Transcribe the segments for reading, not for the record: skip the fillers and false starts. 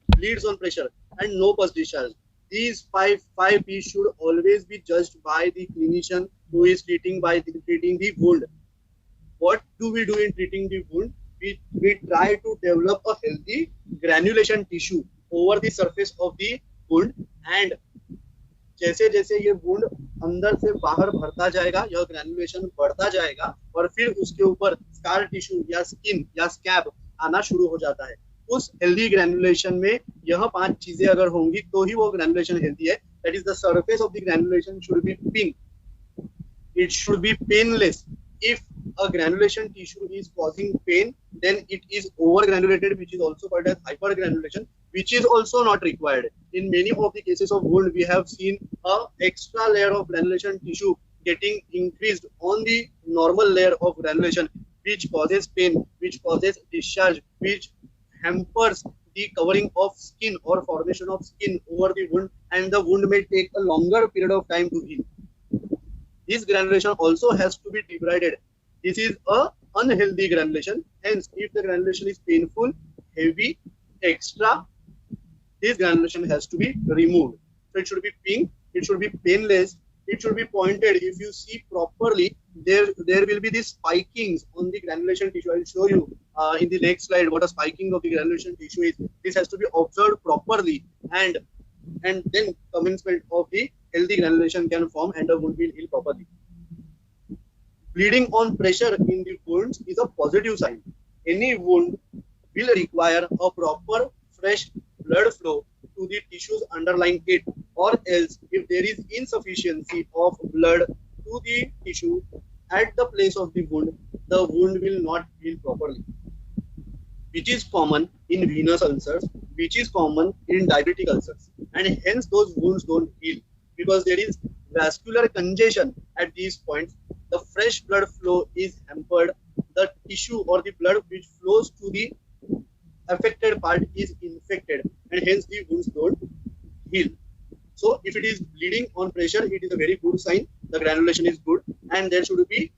bleeds on pressure, and no pus discharge. These five P's should always be judged by the clinician who is treating the wound. What do we do in treating the wound? We try to develop a healthy granulation tissue over the surface of the wound, and जैसे जैसे ये wound अंदर से बाहर भरता जाएगा, यह granulation बढ़ता जाएगा और फिर उसके ऊपर स्कार टिश्यू या स्किन या स्कैब आना शुरू हो जाता है. उस हेल्दी ग्रेनुलेशन में यह 5 चीजें अगर होंगी तो ही वो ग्रेनुलेशन हेल्दी है. That is the surface of the granulation should be pink, it should be painless. If a granulation tissue is causing pain, then it is overgranulated, which is also called as hypergranulation, which is also not required. In many of the cases of wound, we have seen a extra layer of granulation tissue getting increased on the normal layer of granulation, which causes pain, which causes discharge, which hampers the covering of skin or formation of skin over the wound, and the wound may take a longer period of time to heal. This granulation also has to be debrided. This is a unhealthy granulation. Hence, if the granulation is painful, heavy, extra, this granulation has to be removed. So it should be pink, it should be painless, it should be pointed. If you see properly, there will be these spikings on the granulation tissue. I will show you in the next slide what a spiking of the granulation tissue is. This has to be observed properly, and then commencement of the healthy granulation can form and the wound will heal properly. Bleeding on pressure in the wounds is a positive sign. Any wound will require a proper fresh blood flow to the tissues underlying it, or else if there is insufficiency of blood to the tissue at the place of the wound will not heal properly, which is common in venous ulcers, which is common in diabetic ulcers, and hence those wounds don't heal because there is vascular congestion at these points. The fresh blood flow is hampered. The tissue or the blood which flows to the affected part is infected, and hence the wounds don't heal. So if it is bleeding on pressure, it is a very good sign. The granulation is good, and there should be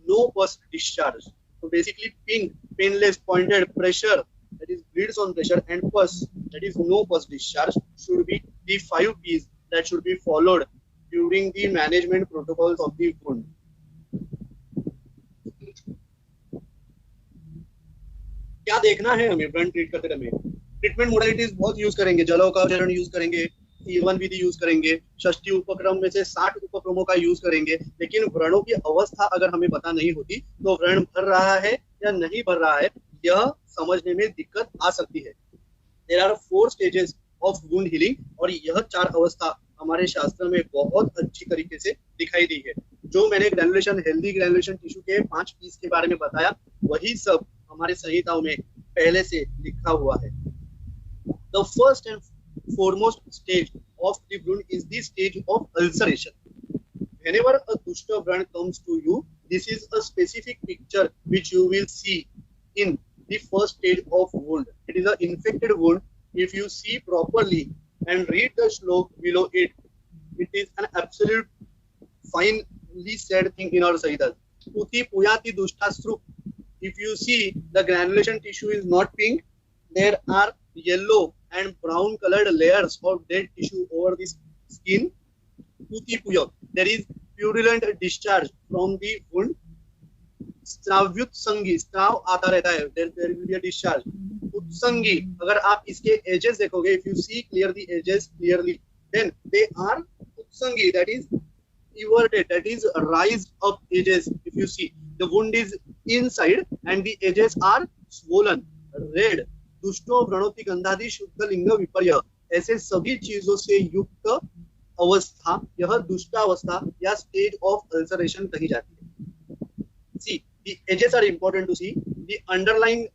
no pus discharge. So basically, pink, painless, pointed, pressure, that is bleeds on pressure, and pus, that is no pus discharge, should be the 5 P's that should be followed during the management protocols of the wound. क्या देखना है हमें ब्रन treat करते समय? Treatment modalities बहुत use करेंगे, जलोकाचरण use करेंगे, C1 विधि use करेंगे, षष्ठी उपक्रम में से 60 उपक्रमों का यूज करेंगे, लेकिन व्रणों की अवस्था अगर हमें पता नहीं होती तो व्रण भर रहा है या नहीं भर रहा है यह समझने में दिक्कत आ सकती है. There are 4 stages of wound healing, और यह 4 अवस्था हमारे शास्त्र में बहुत अच्छी तरीके से दिखाई दी है. जो मैंने ग्रेनुलेशन, हेल्दी ग्रेनुलेशन टिश्यू के 5 पीस के बारे में बताया, वही सब हमारे संहिताओं में पहले से लिखा हुआ है. The first and foremost stage of the wound is the stage of ulceration. Whenever a dushta vrana comes to you, this is a specific picture which you will see in the first stage of wound. It is an infected wound. If you see properly and read the shlok below it, it is an absolute finely said thing in our Sahitas. Uti puyati dushtasrup. If you see, the granulation tissue is not pink. There are yellow and brown colored layers of dead tissue over the skin. Uti puyak. There is purulent discharge from the wound. स्त्राव्युत्संगी, स्त्राव आता रहता है, there will be a discharge. उत्संगी, अगर आप इसके edges देखोगे, if you see clear the edges clearly, then they are उत्संगी, that is everted, that is raised up edges. If you see, the wound is inside and the edges are swollen, red. दुष्टो व्रणोति गंधादि शुद्ध लिंग विपर्य, ऐसे सभी चीजों से युक्त अवस्था, यह दुष्टावस्था या स्टेज ऑफ अल्सरेशन कही जाती है. See, the edges are important to see. The underlying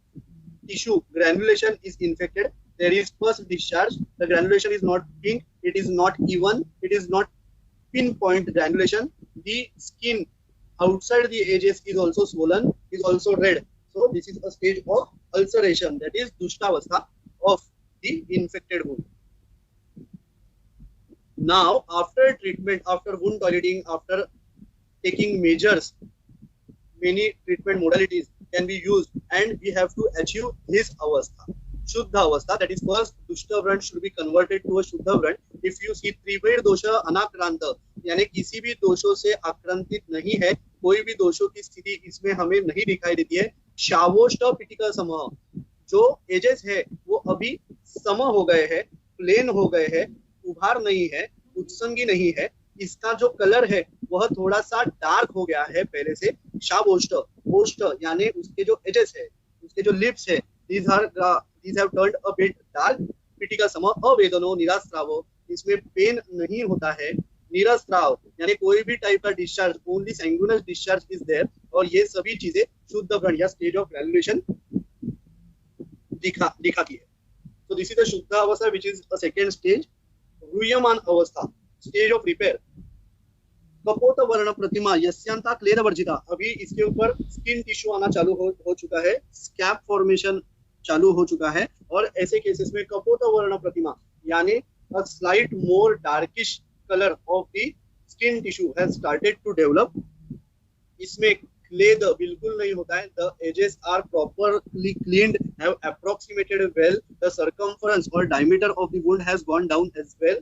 tissue granulation is infected. There is pus discharge. The granulation is not pink. It is not even. It is not pinpoint granulation. The skin outside the edges is also swollen, is also red. So this is a stage of ulceration, that is dushtavastha of the infected wound. Now, after treatment, after wound toileting, after taking measures, many treatment modalities can be used, and we have to achieve this avastha. शुद्ध अवस्था, that is first दुष्ट वर्ण should be converted to a शुद्ध वर्ण. If you see त्रिभेद दोष अनाक्रांत, यानी किसी भी दोषों से आक्रांतित नहीं है, कोई भी दोषों की स्थिति इसमें हमें नहीं दिखाई देती है. शावोष्ट पिटिका समूह, जो एजेस है वो अभी सम हो गए हैं, प्लेन हो गए हैं, उभार नहीं है, उत्संगी नहीं है. इसका जो कलर है वह थोड़ा सा डार्क हो गया है पहले से. शावोष्ट, ओष्ट यानी उसके जो एजेस है, उसके जो लिप्स है, these have turned a bit dark. पिटिका सम अवेदनो निरास्राव, इसमें पेन नहीं होता है. निरास्राव यानी कोई भी टाइप का discharge, only sanguineous discharge is there. और ये सभी चीजें शुद्ध वर्ण या स्टेज ऑफ ग्रैनुलेशन दिखाती है. So this is the शुद्ध अवस्था, which is a second stage. रूयमान अवस्था, स्टेज ऑफ रिपेयर. कपोत वर्ण प्रतिमा यस्यांता क्लेद वर्जिता, अभी इसके ऊपर स्किन टिश्यू आना चालू हो चुका है, स्कैप फॉर्मेशन चालू हो चुका है. और ऐसे केसेस में कपोत वर्ण प्रतिमा यानी a slight more darkish color of the skin tissue has started to develop. इसमें क्लेद बिल्कुल नहीं होता है. The edges are properly cleaned, have approximated well. The circumference or diameter of the wound has gone down as well,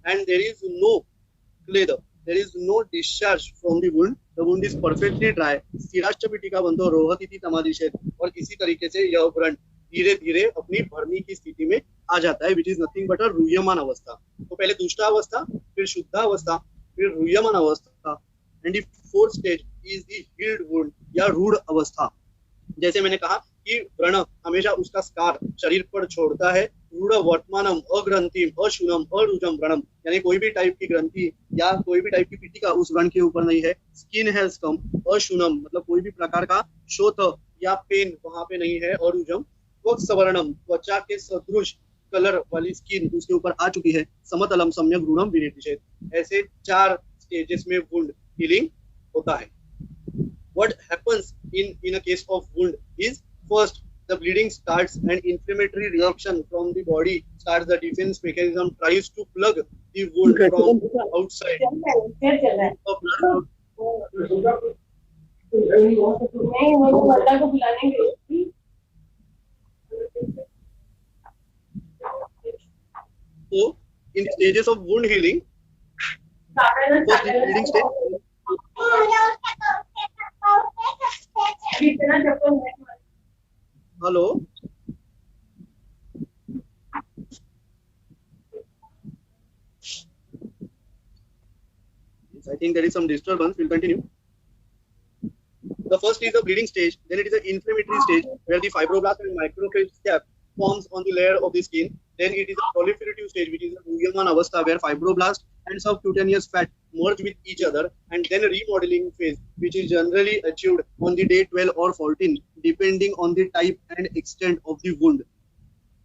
and there is no क्लेद. There is no discharge from the wound. The wound is perfectly dry. सिराश्च पिटिका बंधो रोहति तमादिशेत, और इसी तरीके से यह व्रण धीरे धीरे अपनी भरनी की स्थिति में आ जाता है, which is nothing but a रूयमान अवस्था. तो पहले दुष्टावस्था, फिर शुद्धावस्था, फिर रूयमान अवस्था, and the fourth stage is the healed wound या रूढ़ अवस्था. जैसे मैंने कहा कि व्रण हमेशा उसका स्कार शरीर पर छोड़ता है. रूढ़ वर्तमानम अग्रंथिम अशूनम अरुजम व्रणम, यानी कोई भी टाइप की ग्रंथि या कोई भी टाइप की पिटिका उस व्रण के ऊपर नहीं है. Skin has come. अशूनम मतलब कोई भी प्रकार का शोथ या पेन वहां पे नहीं है. अरुजम त्वक्सवर्णम, त्वचा के सदृश कलर वाली स्किन उसके ऊपर आ चुकी है. समतलम सम्यक रूढ़म विनिर्दिशेत. ऐसे 4 स्टेजेस में वुंड हीलिंग होता है. What happens in a case of wound is, first the bleeding starts and inflammatory reaction from the body starts. The defense mechanism tries to plug the wound from outside. So in stages of wound healing, first the bleeding stage. Hello. Yes, I think there is some disturbance. We'll continue. The first is the bleeding stage. Then it is an inflammatory stage where the fibroblast and microphage cap forms on the layer of the skin. Then it is a proliferative stage, which is a Ruhyaman avastha, where fibroblast and subcutaneous fat merge with each other, and then a remodeling phase, which is generally achieved on the day 12 or 14, depending on the type and extent of the wound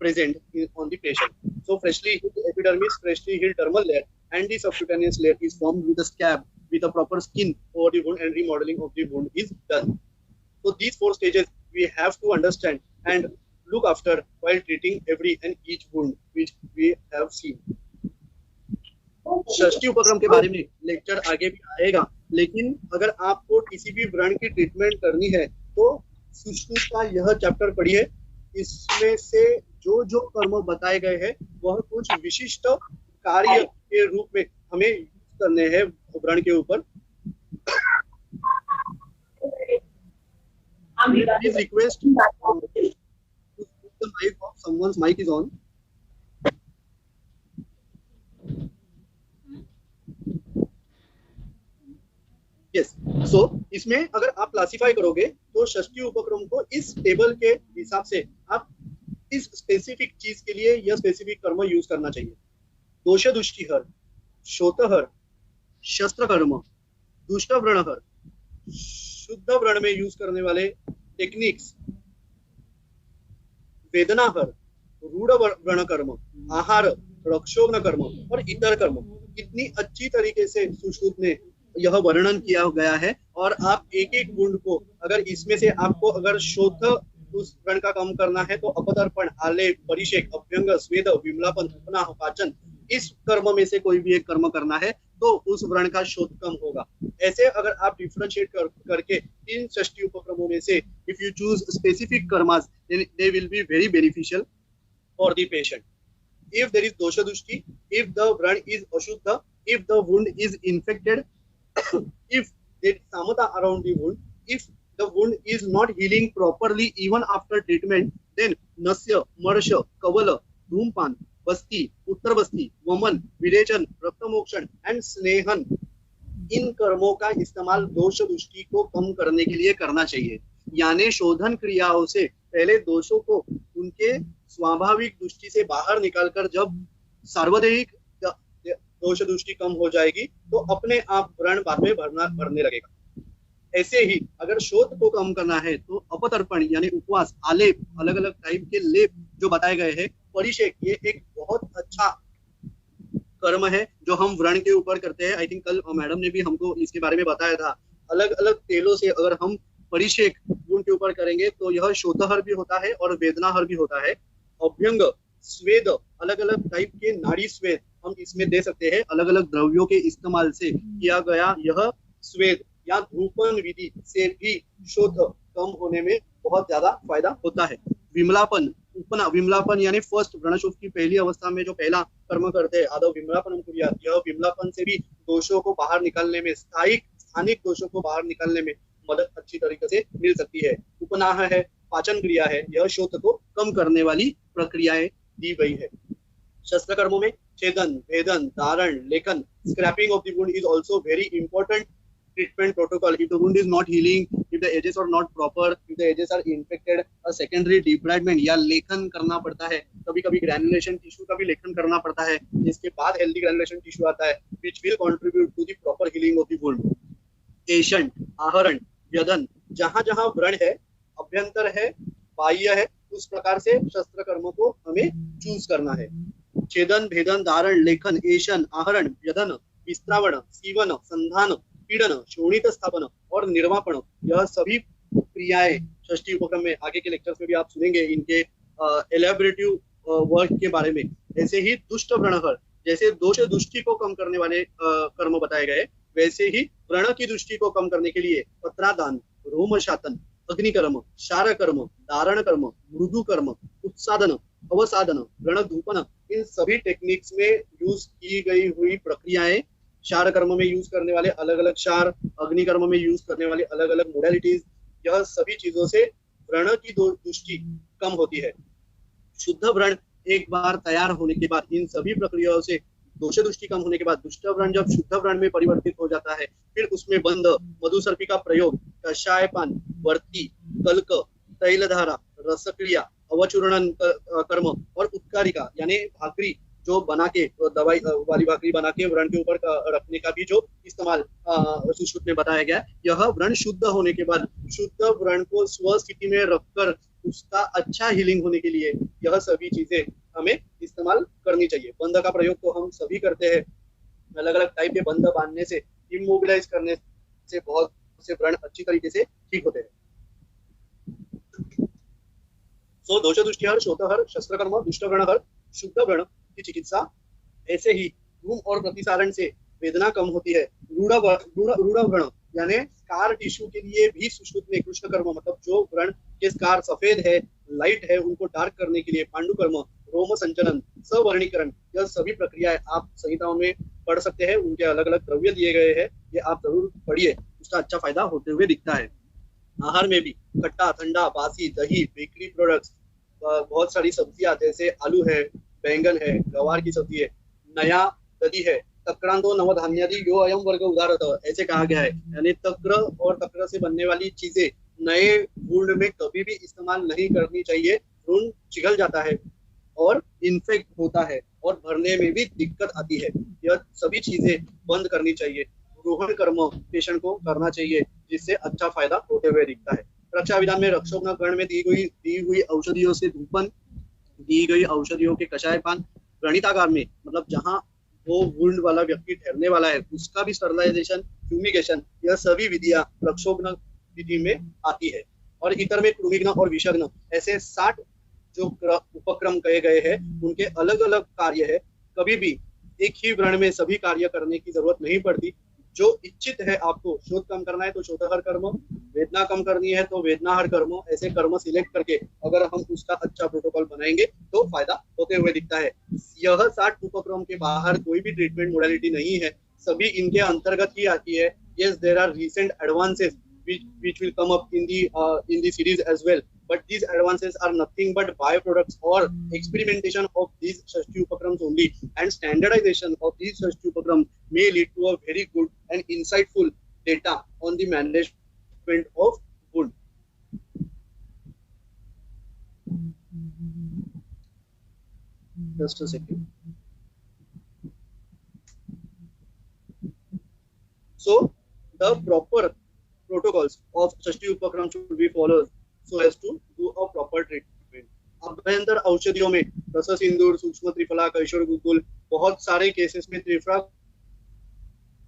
present on the patient. So freshly healed epidermis, freshly healed dermal layer, and the subcutaneous layer is formed with a scab with a proper skin over the wound, and remodeling of the wound is done. So these 4 stages we have to understand and look after while treating every and each wound which we have seen. षष्ठी उपक्रम के बारे में lecture आगे भी आएगा, लेकिन अगर आपको किसी भी व्रण की ट्रीटमेंट करनी है तो सुश्रुत का यह चैप्टर पढ़िए. इसमें से जो जो कर्म बताए गए हैं वह कुछ विशिष्ट कार्य के रूप में हमें यूज करने हैं व्रण के ऊपर. Please request the mic off. Someone's mic is on. Yes. So इसमें अगर आप क्लासिफाई करोगे तो षष्ठी उपक्रम को इस टेबल के हिसाब से आप इस स्पेसिफिक चीज के लिए यह स्पेसिफिक कर्म यूज करना चाहिए. दोष दुष्टिहर, शोतहर, शस्त्र कर्म, दुष्ट व्रणहर, शुद्ध व्रण में यूज करने वाले टेक्निक्स, वेदनाहर, रूढ़ व्रण कर्म, आहार, रक्षोघ्न कर्म और इतर कर्म. कितनी अच्छी तरीके से सुश्रुत ने यह वर्णन किया गया है. और आप एक एक वुंड को, अगर इसमें से आपको अगर शोथ उस व्रण का कम करना है तो अपतर्पण, आलेप, परिषेक, अभ्यंग, स्वेद, विमलापन, उपनाह, पाचन, इस कर्म में से कोई भी एक कर्म करना है तो उस व्रण का शोथ कम होगा. ऐसे अगर आप डिफरेंशिएट करके इन षष्ठी उपक्रमों में से if you choose specific karmas, they will be very beneficial. for the patient. If there is dosha dushti, if the vrana is ashuddha, if the wound is infected, if there is samata around the wound, if the wound is not healing properly even after treatment, then nasya, marsha, kavala, धूमपान, बस्ती, उत्तर बस्ती, वमन, विरेचन, रक्तमोक्षण and स्नेहन, इन कर्मों का इस्तेमाल दोष दृष्टि को कम करने के लिए करना चाहिए। यानी शोधन क्रियाओं से पहले दोषों को उनके स्वाभाविक दृष्टि से बाहर निकालकर जब सार्वदेहिक दोष दृष्टि कम हो जाएगी तो अपने आप व्रण बाद में भरने लगेगा। ऐसे ही अगर शोथ को कम करना है तो अपतर्पण यानी उपवास, आलेप, अलग अलग टाइप के लेप जो बताए गए हैं, परिषेक, ये एक बहुत अच्छा कर्म है जो हम व्रण के ऊपर करते हैं। आई थिंक कल मैडम ने भी हमको इसके बारे में बताया था। अलग अलग तेलों से अगर हम परिषेक वुंड के ऊपर करेंगे तो यह शोथहर भी होता है और वेदनाहर भी होता है। अभ्यंग, स्वेद, अलग अलग टाइप के नाड़ी स्वेद हम इसमें दे सकते हैं। अलग अलग द्रव्यों के इस्तेमाल से किया गया यह स्वेद या धूपन विधि से भी शोथ कम होने में बहुत ज्यादा फायदा होता है। विमलापन, उपना, विमलापन यानी फर्स्ट व्रणशोथ की पहली अवस्था में जो पहला कर्म करते हैं आदौ विमलापन कुर्यात्, यह विमलापन से भी दोषों को बाहर निकालने में, स्थानिक दोषों को बाहर निकालने में मदद अच्छी तरीके से मिल सकती है। उपनाह है, पाचन क्रिया है, यह शोथ को कम करने वाली प्रक्रियाएं दी गई है। शस्त्र कर्मों में छेदन, भेदन, धारण, लेखन, scraping of the wound is also very important treatment protocol. If the wound is not healing, if the edges are not proper, if the edges are infected, a secondary debridement या लेखन करना पड़ता है। कभी कभी ग्रैनुलेशन टिश्यू का भी लेखन करना पड़ता है, इसके बाद हेल्दी ग्रैनुलेशन टिश्यू आता है which will contribute to the proper healing of the wound. एशन, आहरण, व्यधन, जहाँ जहाँ व्रण है, अभ्यंतर है, बाह्य है, उस प्रकार से शस्त्र कर्मों को हमें चूज करना है। छेदन, भेदन, धारण, लेखन, एशन, आहरण, व्यधन, विस्त्रावण, सीवन, संधान, पीड़न, शोणित स्थापन और निर्वापन, यह सभी क्रियाएं षष्ठी उपक्रम में आगे के लेक्चर्स में भी आप सुनेंगे इनके एलेबोरेटिव वर्क के बारे में। ऐसे ही दुष्ट व्रणहर, जैसे दोष दृष्टि को कम करने वाले कर्म बताए गए, वैसे ही व्रण की दृष्टि को कम करने के लिए पत्रादान, रोमशातन, अग्निकर्म, शार कर्म, धारण कर्म, मृदु कर्म, उत्सादन, अवसादन, व्रण धूपन, इन सभी टेक्निक्स में यूज की गई हुई प्रक्रियाएं, शार कर्म में यूज करने वाले अलग अलग शार, अग्नि कर्म में यूज करने वाले अलग अलग मोडालिटीज, यह सभी चीजों से व्रण की दृष्टि कम होती है। शुद्ध व्रण एक बार तैयार होने के बाद, इन सभी प्रक्रियाओं से दोष दृष्टि कम होने के बाद दुष्ट व्रण जब शुद्ध व्रण में परिवर्तित हो जाता है, फिर उसमें बंध, मधुसर्पी का प्रयोग, कषायपान, वर्ती, कल्क, तैलधारा, रसक्रिया, अवचूर्णन कर्म और उत्कारिका यानी भाकरी जो बना के, दवाई वाली भाकरी बना के व्रण के ऊपर रखने का भी जो इस्तेमाल सुश्रुत में बताया गया, यह व्रण शुद्ध होने के बाद शुद्ध व्रण को स्वस्थिति में रखकर उसका अच्छा हीलिंग होने के लिए यह सभी चीजें हमें इस्तेमाल करनी चाहिए। बंध का प्रयोग तो हम सभी करते हैं, अलग अलग टाइप के बंध बांधने से, इमोबिलाइज करने से बहुत से व्रण अच्छी तरीके से ठीक होते हैं। सो दोष दृष्टिहर, शोथहर, शस्त्रकर्म, दुष्ट व्रणहर, शुद्ध व्रण की चिकित्सा। ऐसे ही धूम और प्रतिसारण से वेदना कम होती है। रूढ़ व्रण यानी स्कार टिश्यू के लिए भी सुश्रुत में कृष्ण कर्म, मतलब जो व्रण के स्कार सफेद है, लाइट है, उनको डार्क करने के लिए पांडु कर्म, रोम संचलन, सवर्णीकरण, यह सभी प्रक्रियाएं आप संहिताओं में पढ़ सकते हैं। उनके अलग अलग द्रव्य दिए गए हैं, ये आप जरूर पढ़िए, उसका अच्छा फायदा होते हुए दिखता है। आहार में भी खट्टा, ठंडा, बासी, दही, बेकरी प्रोडक्ट्स, बहुत सारी सब्जियां जैसे आलू है, बैंगन है, गवार की सब्जी है, नया दधी है, तक्रांतो नवधान्यादि यो अयम वर्ग उदाहरत, ऐसे कहा गया है। यानी तक्र और तक्र से बनने वाली चीजें नए वुंड में कभी भी इस्तेमाल नहीं करनी चाहिए। वुंड चिघल जाता है और इन्फेक्ट होता है और भरने में भी दिक्कत आती है। यह सभी चीजें बंद करनी चाहिए। रोहण कर्म पेशेंट को करना चाहिए, जिससे अच्छा फायदा होते हुए दिखता है। रक्षा विधान में रक्षोघ्न गण में दी हुई औषधियों से धूपन, दी गई औषधियों के कषायपान, व्रणितागार में मतलब जहाँ वो वुंड वाला व्यक्ति ठहरने वाला है उसका भी स्टरलाइजेशन, फ्यूमिगेशन, यह सभी विधियां रक्षोघ्न विधि में आती है। और इतर में कृमिघ्न और विषघ्न, ऐसे 60 जो उपक्रम कहे गए हैं उनके अलग अलग कार्य है। कभी भी एक ही व्रण में सभी कार्य करने की जरूरत नहीं पड़ती। जो इच्छित है आपको शोध कम करना है तो शोधहर कर्म, वेदना कम करनी है तो वेदना हर कर्मों, ऐसे कर्म सिलेक्ट करके अगर हम उसका अच्छा प्रोटोकॉल बनाएंगे तो फायदा होते हुए दिखता है। यह 60 उपक्रम के बाहर कोई भी ट्रीटमेंट मोडालिटी नहीं है, सभी इनके अंतर्गत ही आती है। Yes, there are recent advances which will come up in the series as well, but these advances are nothing but byproducts or experimentation of these Shashti Upakrams only, and standardization of these Shashti Upakrams may lead to a very good and insightful data on the management of wound. Just a second. So the proper protocols of Shashti Upakram should be followed so as to do a proper treatment. अभ्यंतर औषधियों में रस सिंदूर, सूक्ष्म त्रिफला, कैशोर गुगुल, बहुत सारे cases में त्रिफला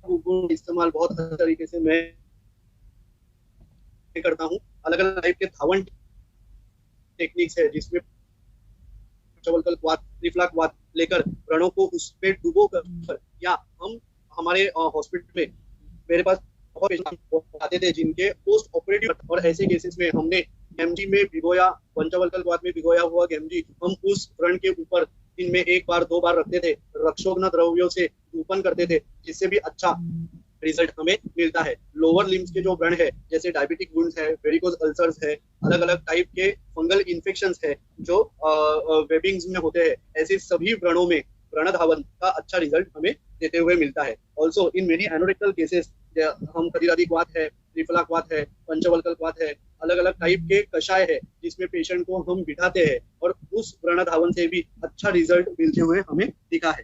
गुगुल इस्तेमाल बहुत अच्छे तरीके से मैं करता हूँ। अलग अलग टाइप के धावन टेक्निक्स है जिसमें चवलकल क्वाथ, त्रिफला क्वाथ लेकर व्रणों को उस पे डुबो कर, या हम हमारे हॉस्पिटल में मेरे पास बहुत पेशेंट आते थे जिनके पोस्ट ऑपरेटिव, और ऐसे केसेस में हमने गेमजी में भिगोया, पंचवल्कल क्वाथ में भिगोया हुआ गेमजी हम उस व्रण के ऊपर दिन में 1 बार 2 बार रखते थे, रक्षोघ्न द्रव्यों से धूपन करते थे, जिससे भी अच्छा रिजल्ट हमें मिलता है। लोअर लिम्स के जो व्रण है जैसे डायबिटिक वुंड्स है, वेरिकोज अल्सर्स है, अलग अलग टाइप के फंगल इन्फेक्शंस है जो वेबिंग्स में होते हैं, ऐसे सभी व्रणों में व्रण धावन का अच्छा रिजल्ट हमें देते हुए मिलता है। Also in many anorectal cases हम कदिरादि क्वाथ है, त्रिफला क्वाथ है, पंचवल्कल क्वाथ है, अलग अलग टाइप के कषाय है जिसमें पेशेंट को हम बिठाते हैं और उस व्रण धावन से भी अच्छा रिजल्ट मिलते हुए हमें दिखा है।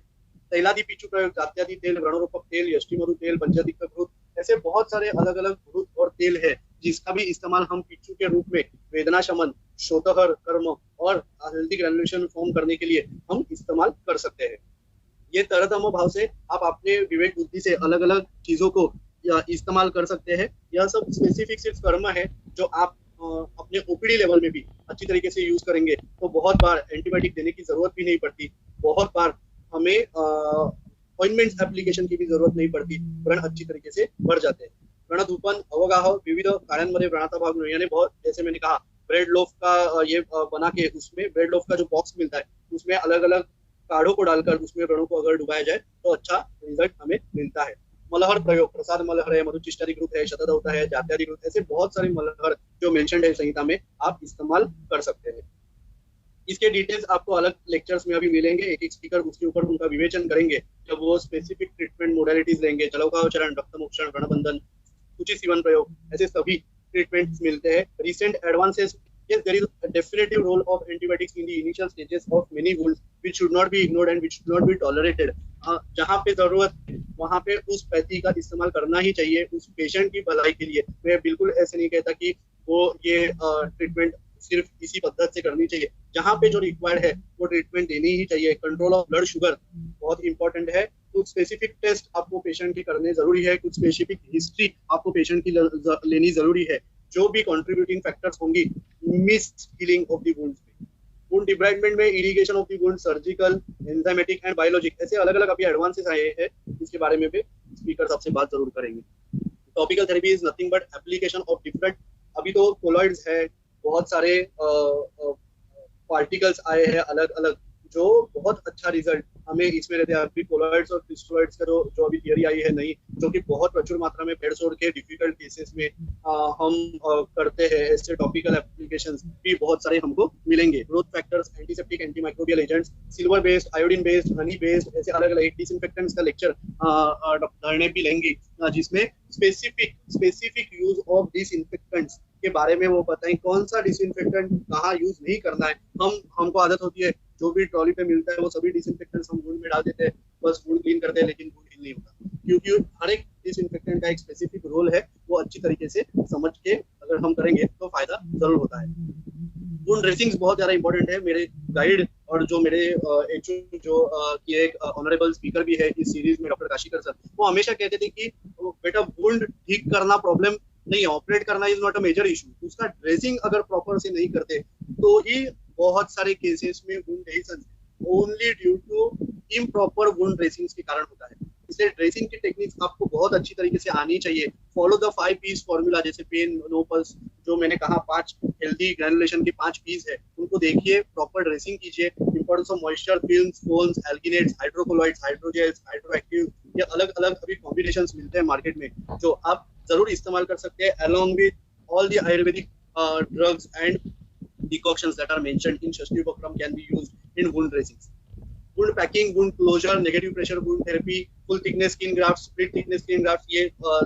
तैलादि पिचु प्रयोग, जात्यादि तेल, व्रणरोपक तेल, यष्टिमरु तेल, पंचाधिक घृत, ऐसे बहुत सारे अलग अलग घृत और तेल है जिसका भी इस्तेमाल हम पिचु के रूप में वेदना शमन, शोतहर कर्म और हेल्दी ग्रेनुलेशन फॉर्म करने के लिए हम इस्तेमाल कर सकते हैं। ये तरतम भाव से आप अपने विवेक बुद्धि से अलग अलग चीजों को इस्तेमाल कर सकते हैं। यह सब स्पेसिफिक सिर्फ कर्म है जो आप अपने ओपीडी लेवल में भी अच्छी तरीके से यूज करेंगे तो बहुत बार एंटीबायोटिक देने की जरूरत भी नहीं पड़ती, बहुत बार हमें ऑइंटमेंट्स एप्लीकेशन की भी जरूरत नहीं पड़ती, व्रण अच्छी तरीके से बढ़ जाते हैं। व्रणधूपन, अवगाह, विविध कार्यांमध्ये व्रणाचा भाग यानी बहुत, जैसे मैंने कहा ब्रेड लोफ का ये बना के उसमें ब्रेड लोफ का जो बॉक्स मिलता है उसमें अलग अलग काढ़ों को डालकर उसमें व्रणों को अगर डुबाया जाए तो अच्छा रिजल्ट हमें मिलता है। मलहर प्रयोग, प्रसाद मलहर है, मधुचिष्टादि ग्रुप है, शतदौता है, जात्यादि ग्रुप, ऐसे बहुत सारे मलहर जो मेंशन्ड है संहिता में आप इस्तेमाल कर सकते हैं। इसके डिटेल्स आपको अलग लेक्चर्स में अभी मिलेंगे, एक एक स्पीकर उसके ऊपर उनका विवेचन करेंगे जब वो स्पेसिफिक ट्रीटमेंट मोडालिटीज लेंगे। जलौकावचरण, रक्तमोक्षण, रणबंधन, सूचि सीवन प्रयोग, ऐसे सभी ट्रीटमेंट्स मिलते हैं। Recent advances, yes, there is a definitive role of antibiotics in the initial stages of many wounds which should not be ignored and which should not be tolerated. जहाँ पे जरूरत है वहाँ पे उस पैथी का इस्तेमाल करना ही चाहिए उस पेशेंट की भलाई के लिए। मैं बिल्कुल ऐसे नहीं कहता कि वो ये ट्रीटमेंट सिर्फ इसी पद्धति से करनी चाहिए, जहाँ पे जो रिक्वायर्ड है वो ट्रीटमेंट देनी ही चाहिए। कंट्रोल ऑफ ब्लड शुगर बहुत इंपॉर्टेंट है, कुछ स्पेसिफिक टेस्ट आपको पेशेंट की करने जरूरी है, कुछ स्पेसिफिक हिस्ट्री आपको पेशेंट की लेनी जरूरी है। जो भी कंट्रीब्यूटिंग फैक्टर्स होंगी miss healing of the wounds में, वुंड डिब्राइडमेंट में irrigation of the wound, surgical, enzymatic and biologic, ऐसे अलग अलग अभी एडवांसेस आए हैं, इसके बारे में भी स्पीकर आपसे बात जरूर करेंगे। Topical therapy is nothing but application of different, अभी तो कोलॉइड्स है, बहुत सारे पार्टिकल्स आए हैं अलग अलग जो बहुत अच्छा रिजल्ट हमें इसमें रहते हैं। अभी कोलॉइड्स और क्रिस्टलॉइड्स का जो अभी थियरी आई है नई, जो कि बहुत प्रचुर मात्रा में बेड सोर के डिफिकल्ट केसेस में हम करते हैं, ऐसे टॉपिकल एप्लीकेशंस भी बहुत सारे हमको मिलेंगे। Growth factors, antiseptic, antimicrobial agents, silver based, iodine based, Honey based, ऐसे अलग अलग डिसइंफेक्टेंट्स का लेक्चर धरने भी लेंगे जिसमें स्पेसिफिक यूज ऑफ डिसइंफेक्टेंट्स के बारे में वो बताएं, कौन सा डिसइंफेक्टेंट कहाँ यूज नहीं करना है। हमको आदत होती है जो भी ट्रॉली पे मिलता है वो सभी डिसइंफेक्टेंट्स हम वुंड में डाल देते हैं, बस वुंड क्लीन करते हैं, लेकिन वुंड क्लीन नहीं होता, क्योंकि हर एक डिसइंफेक्टेंट का एक स्पेसिफिक रोल है, वो अच्छी तरीके से समझ के अगर हम करेंगे तो फायदा जरूर होता है। वुंड ड्रेसिंग्स बहुत ज्यादा इंपॉर्टेंट है। मेरे गाइड और जो मेरे एचओ जो कि एक ऑनरेबल स्पीकर भी है इस सीरीज में, डॉक्टर काशीकर सर, वो हमेशा कहते थे कि बेटा वुंड ठीक करना प्रॉब्लम नहीं, ऑपरेट करना is not a major issue, उसका ड्रेसिंग अगर प्रॉपर से नहीं करते तो ही बहुत सारे केसेस में wound addition only due to improper wound dressing के कारण होता है। इसलिए ड्रेसिंग की टेक्निक्स आपको बहुत अच्छी तरीके से आनी चाहिए। फॉलो द 5 पीस फॉर्मूला, जैसे पेन, नो पल्स, जो मैंने कहा 5 हेल्दी ग्रैनुलेशन के 5 पीस है, उनको देखिए, प्रॉपर ड्रेसिंग कीजिए, importance of moisture, films, foams, alginates, hydrocolloids, hydrogels, hydroactive, ये अलग अलग अभी कॉम्बिनेशंस मिलते हैं मार्केट में, जो आप जरूर इस्तेमाल कर सकते हैं along with all the Ayurvedic drugs and decoctions that are mentioned in Shashti Upakram can be used in wound dressings. Wound packing, wound closure, negative pressure wound therapy, full thickness skin grafts, split thickness skin grafts, ये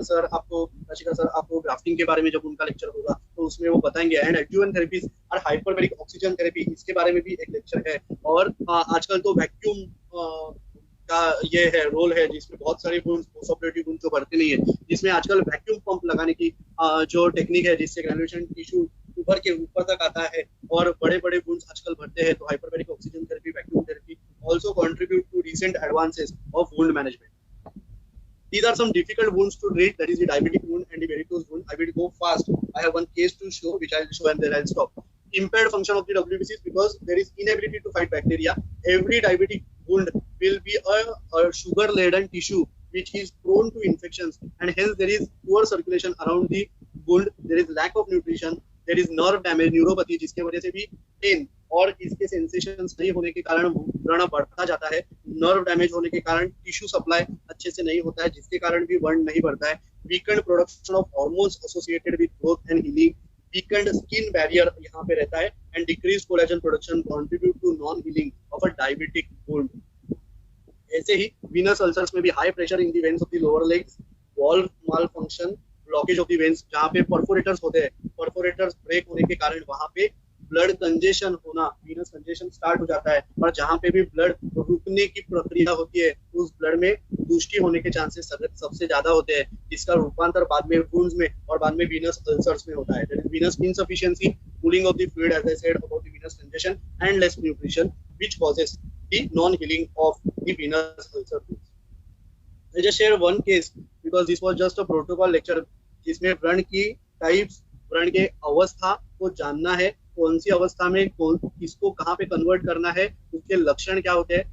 sir आपको Rashika sir आपको grafting के बारे में जब उनका lecture होगा तो उसमें वो बताएंगे। एंड एडजुवेंट थेरेपीज और हाइपरबैरिक ऑक्सीजन थेरेपी, इसके बारे में भी एक लेक्चर है। और आजकल तो वैक्यूम का ये है रोल है, जिसमें बहुत सारे वुंड्स, पोस्ट ऑपरेटिव वुंड जो भरते नहीं है, जिसमें आजकल वैक्यूम पंप लगाने की जो टेक्निक है, जिससे ग्रेनुलेशन टिश्यू उभर के ऊपर तक आता है और बड़े बड़े वुंड्स आजकल भरते हैं। तो hyperbaric oxygen therapy, vacuum therapy also contribute to recent advances of wound management. These are some difficult wounds to treat, that is the diabetic wound and the varicose wound. I will go fast. I have one case to show, which I will show and then I'll stop. Impaired function of the WBCs because there is inability to fight bacteria. Every diabetic wound will be a sugar-laden tissue which is prone to infections, and hence there is poor circulation around the wound. There is lack of nutrition. There is nerve damage, neuropathy, जिसके वजह से भी pen और इसके sensations नहीं होने के कारण व्रण बढ़ता जाता है। नर्व डैमेज होने के कारण टिश्यू सप्लाई अच्छे से नहीं होता है, जिसके कारण भी व्रण नहीं बढ़ता है। Weakened production of hormones associated with growth and healing, weakened skin barrier यहाँ पे रहता है, and decrease collagen production contribute to non healing of a diabetic wound. ऐसे ही वीनस अल्सर्स में भी high pressure in the veins of the lower legs, valve malfunction, blockage of the veins, जहाँ पे परफोरेटर्स होते हैं, perforators break होने के कारण वहां पे ब्लड कंजेशन होना, वीनस कंजेशन स्टार्ट हो जाता है, और जहाँ पे भी ब्लड रुकने की प्रक्रिया होती है, उस ब्लड में दुष्टि होने के चांसेस सबसे ज्यादा होते हैं, जिसका रूपांतर बाद में वुंड्स में और बाद में वीनस अल्सर्स में होता है। That is venous insufficiency, cooling of the fluid, as I said about the venous congestion, and less nutrition which causes the non healing of the venous ulcer. I just share one case because this was just a protocol lecture, जिसमें व्रण की types, व्रण के अवस्था को जानना है, कौन सी अवस्था में किसको कहाँ पे कन्वर्ट करना है, उसके लक्षण क्या होते हैं,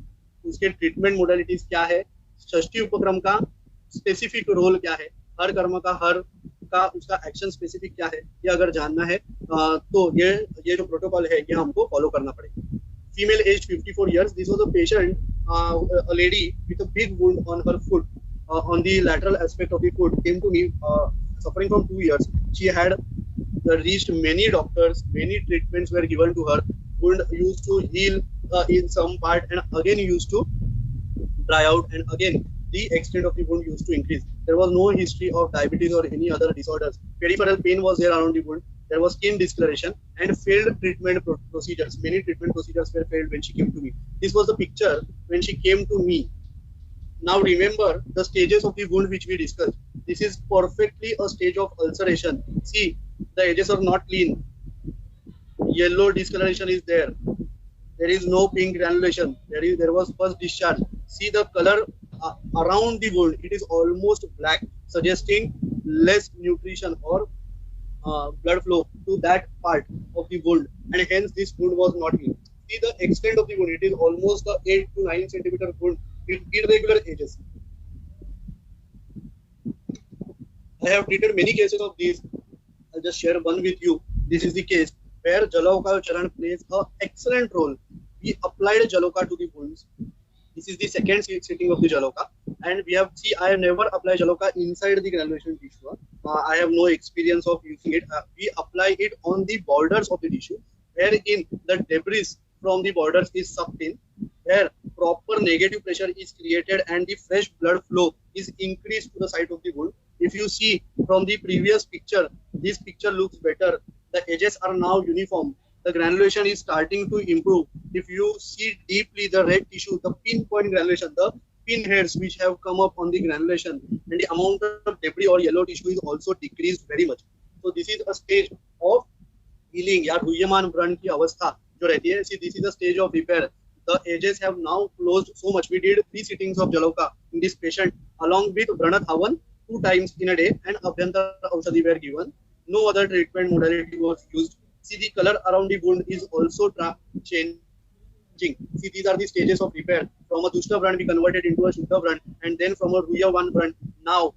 उसके ट्रीटमेंट मोडालिटीज क्या है, षष्ठी उपक्रम का स्पेसिफिक रोल क्या है, हर कर्म का हर का उसका एक्शन स्पेसिफिक क्या है, ये अगर जानना है तो ये जो प्रोटोकॉल है ये हमको फॉलो करना पड़ेगा। Female aged 54 years. This was a patient, a lady with a big wound on her foot, on the lateral aspect of the foot. Came to me suffering from 2 years. She had reached many doctors, many treatments were given to her. Wound used to heal in some part and again used to dry out, and again the extent of the wound used to increase. There was no history of diabetes or any other disorders. Peripheral pain was there around the wound. There was skin discoloration and failed treatment procedures. Many treatment procedures were failed when she came to me. This was the picture when she came to me. Now remember the stages of the wound which we discussed. This is perfectly a stage of ulceration. See, the edges are not clean. Yellow discoloration is there. There is no pink granulation. There was first discharge. See the color around the wound. It is almost black, suggesting less nutrition or blood flow to that part of the wound, and hence this wound was not healed. See the extent of the wound. It is almost a 8 to 9 centimeter wound with irregular edges. I have treated many cases of these. I'll just share one with you. This is the case where Jaloka Charan plays an excellent role. We applied Jaloka to the wounds. This is the second sitting of the Jaloka, and we have I have never applied Jaloka inside the granulation tissue. I have no experience of using it. We apply it on the borders of the tissue, wherein the debris from the borders is sucked in, where proper negative pressure is created and the fresh blood flow is increased to the site of the wound. If you see from the previous picture, this picture looks better. The edges are now uniform. The granulation is starting to improve. If you see deeply the red tissue, the pinpoint granulation, the pinheads which have come up on the granulation, and the amount of debris or yellow tissue is also decreased very much. So this is a stage of healing या रुयमान व्रण की अवस्था जो रहती है. See, this is a stage of repair. The edges have now closed so much. We did 3 sittings of Jaloka in this patient along with Vranathavan 2 times in a day, and Abhyantara Aushadhi were given. No other treatment modality was used. See, the color around the wound is also changing. See, these are the stages of repair. From a Dushta Vran, we converted into a Shuddha Vran, and then from a Ruya 1 Vran, now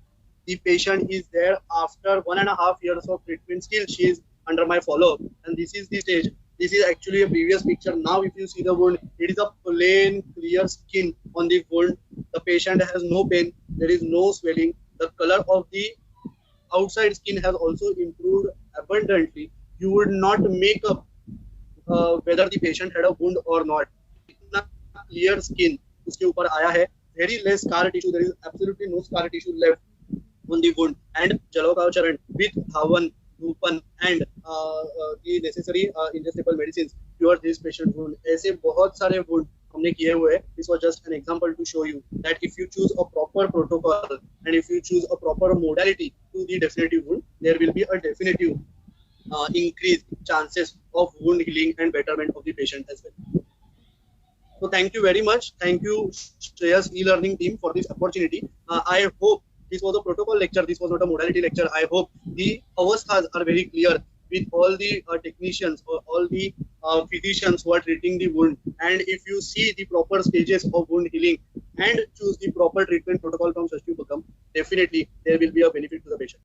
the patient is there after 1.5 years of treatment, still she is under my follow-up, and this is the stage. This is actually a previous picture. Now if you see the wound, it is a plain clear skin on the wound. The patient has no pain, there is no swelling, the color of the outside skin has also improved abundantly. You would not make up whether the patient had a wound or not. इतना clear skin उसके ऊपर आया है. Very less scar tissue. There is absolutely no scar tissue left on the wound. And Jalokao Charan with Dhawan, Dhupan and the necessary injectable medicines cure this patient wound. ऐसे बहुत सारे wound हमने किए हुए हैं. This was just an example to show you that if you choose a proper protocol and if you choose a proper modality to the definitive wound, there will be a definitive increased chances of wound healing and betterment of the patient as well. So thank you very much. Thank you, Shreyas e-learning team, for this opportunity. I hope this was a protocol lecture. This was not a modality lecture. I hope the avasthas are very clear with all the technicians or all the physicians who are treating the wound. And if you see the proper stages of wound healing and choose the proper treatment protocol from Shashti Upakram, definitely there will be a benefit to the patient.